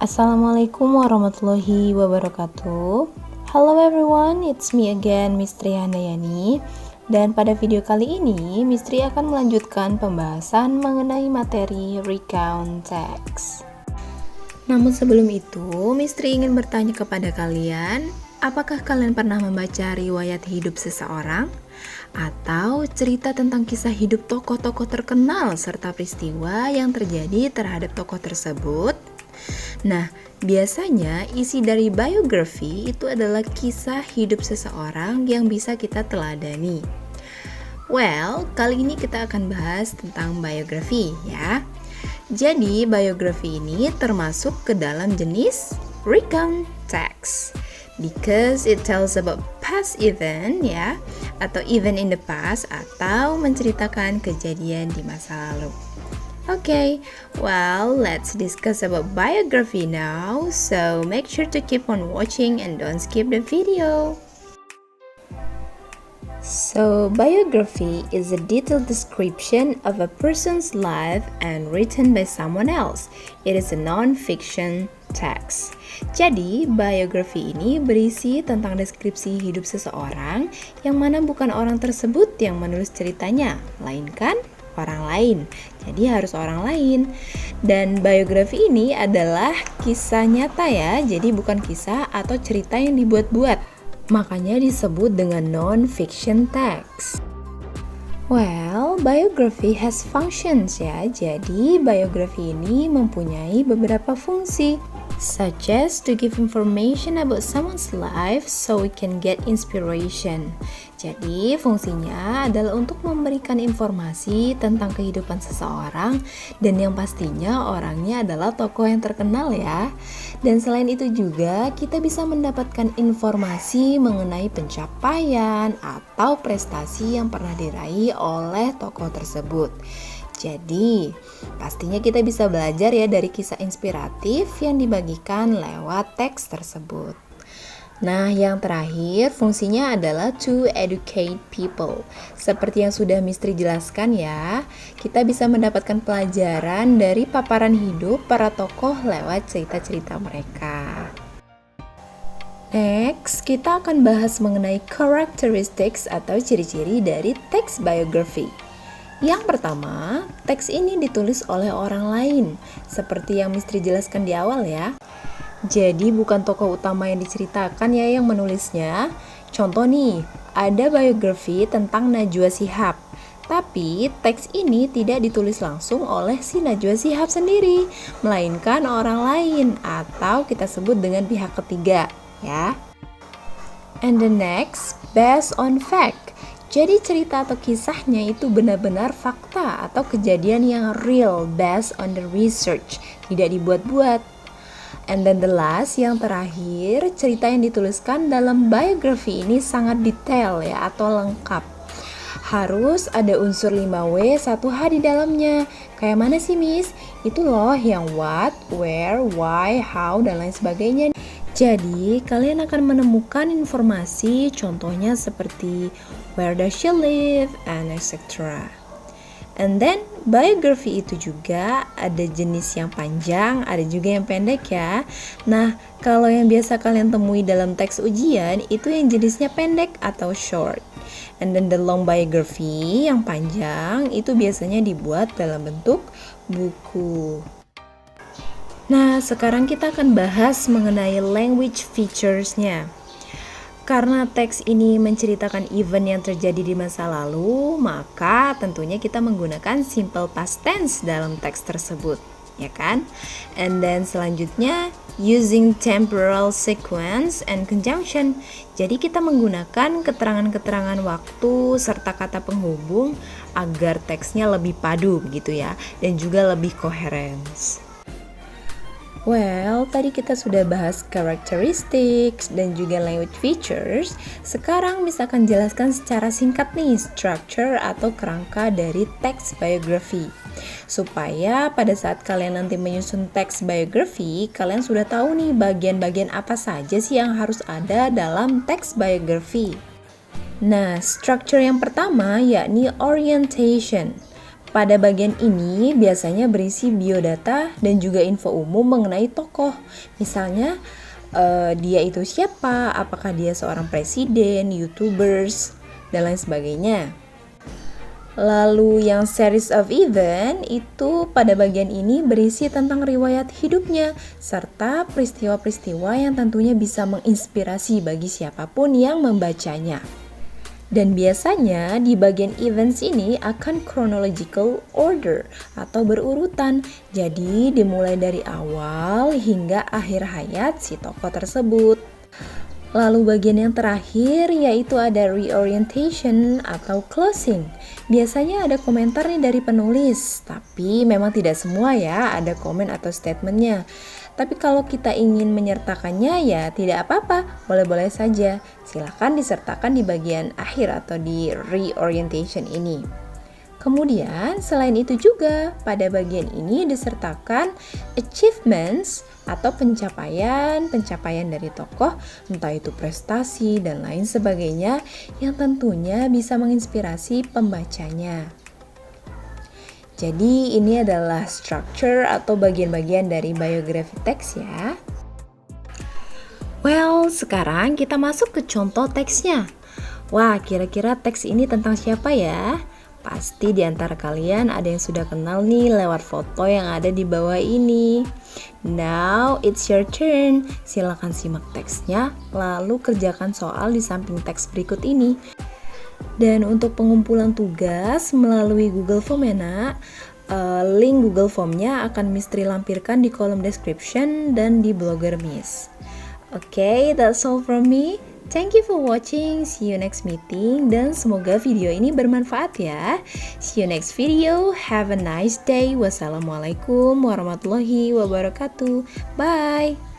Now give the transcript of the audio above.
Assalamualaikum warahmatullahi wabarakatuh. Hello everyone, it's me again, Mistri Handayani. Dan pada video kali ini, Mistri akan melanjutkan pembahasan mengenai materi recount text. Namun sebelum itu, Mistri ingin bertanya kepada kalian, apakah kalian pernah membaca riwayat hidup seseorang? Atau cerita tentang kisah hidup tokoh-tokoh terkenal serta peristiwa yang terjadi terhadap tokoh tersebut? Nah, biasanya isi dari biografi itu adalah kisah hidup seseorang yang bisa kita teladani. Well, kali ini kita akan bahas tentang biografi ya. Jadi, biografi ini termasuk ke dalam jenis recount text because it tells about past event ya, atau event in the past, atau menceritakan kejadian di masa lalu. Okay, well, let's discuss about biography now, so make sure to keep on watching and don't skip the video. So, biography is a detailed description of a person's life and written by someone else. It is a non-fiction text. Jadi, biografi ini berisi tentang deskripsi hidup seseorang yang mana bukan orang tersebut yang menulis ceritanya, melainkan orang lain. Jadi harus orang lain. Dan biografi ini adalah kisah nyata ya, jadi bukan kisah atau cerita yang dibuat-buat. Makanya disebut dengan non-fiction text. Well, biography has functions ya. Jadi biografi ini mempunyai beberapa fungsi, such as to give information about someone's life so we can get inspiration. Jadi fungsinya adalah untuk memberikan informasi tentang kehidupan seseorang dan yang pastinya orangnya adalah tokoh yang terkenal ya. Dan selain itu juga kita bisa mendapatkan informasi mengenai pencapaian atau prestasi yang pernah diraih oleh tokoh tersebut. Jadi, pastinya kita bisa belajar ya dari kisah inspiratif yang dibagikan lewat teks tersebut. Nah, yang terakhir fungsinya adalah to educate people. Seperti yang sudah Mistri jelaskan ya, kita bisa mendapatkan pelajaran dari paparan hidup para tokoh lewat cerita-cerita mereka. Next, kita akan bahas mengenai characteristics atau ciri-ciri dari teks biografi. Yang pertama, teks ini ditulis oleh orang lain, seperti yang Mistri jelaskan di awal ya. Jadi bukan tokoh utama yang diceritakan ya yang menulisnya. Contoh nih, ada biografi tentang Najwa Shihab. Tapi teks ini tidak ditulis langsung oleh si Najwa Shihab sendiri, melainkan orang lain atau kita sebut dengan pihak ketiga ya. And the next, based on fact. Jadi cerita atau kisahnya itu benar-benar fakta atau kejadian yang real based on the research, tidak dibuat-buat. And then the last, yang terakhir, cerita yang dituliskan dalam biografi ini sangat detail ya atau lengkap. Harus ada unsur 5W 1H di dalamnya. Kayak mana sih Miss? Itu loh yang what, where, why, how, dan lain sebagainya. Jadi, kalian akan menemukan informasi contohnya seperti where does she live, and etc. And then, biografi itu juga ada jenis yang panjang, ada juga yang pendek ya. Nah, kalau yang biasa kalian temui dalam teks ujian, itu yang jenisnya pendek atau short. And then the long biography, yang panjang, itu biasanya dibuat dalam bentuk buku. Nah, sekarang kita akan bahas mengenai language features-nya. Karena teks ini menceritakan event yang terjadi di masa lalu, maka tentunya kita menggunakan simple past tense dalam teks tersebut, ya kan? And then selanjutnya, using temporal sequence and conjunction. Jadi kita menggunakan keterangan-keterangan waktu serta kata penghubung agar teksnya lebih padu begitu ya, dan juga lebih koheren. Well, tadi kita sudah bahas characteristics dan juga language features. Sekarang misalkan jelaskan secara singkat nih structure atau kerangka dari teks biografi. Supaya pada saat kalian nanti menyusun teks biografi, kalian sudah tahu nih bagian-bagian apa saja sih yang harus ada dalam teks biografi. Nah, structure yang pertama yakni orientation. Pada bagian ini biasanya berisi biodata dan juga info umum mengenai tokoh. Misalnya, dia itu siapa, apakah dia seorang presiden, YouTubers, dan lain sebagainya. Lalu yang series of event itu pada bagian ini berisi tentang riwayat hidupnya serta peristiwa-peristiwa yang tentunya bisa menginspirasi bagi siapapun yang membacanya. Dan biasanya di bagian events ini akan chronological order atau berurutan. Jadi dimulai dari awal hingga akhir hayat si tokoh tersebut. Lalu bagian yang terakhir yaitu ada reorientation atau closing. Biasanya ada komentar nih dari penulis, tapi memang tidak semua ya ada komen atau statementnya. Tapi kalau kita ingin menyertakannya ya tidak apa-apa, boleh-boleh saja. Silahkan disertakan di bagian akhir atau di reorientation ini. Kemudian selain itu juga pada bagian ini disertakan achievements atau pencapaian dari tokoh, entah itu prestasi dan lain sebagainya yang tentunya bisa menginspirasi pembacanya. Jadi ini adalah structure atau bagian-bagian dari biografi teks ya. Well, sekarang kita masuk ke contoh teksnya. Wah, kira-kira teks ini tentang siapa ya? Pasti di antara kalian ada yang sudah kenal nih lewat foto yang ada di bawah ini. Now it's your turn. Silakan simak teksnya, lalu kerjakan soal di samping teks berikut ini. Dan untuk pengumpulan tugas melalui Google Form ya nak, link Google Formnya akan Misteri lampirkan di kolom description dan di blogger Miss. Okay, that's all from me. Thank you for watching, see you next meeting, dan semoga video ini bermanfaat ya. See you next video, have a nice day. Wassalamualaikum warahmatullahi wabarakatuh. Bye.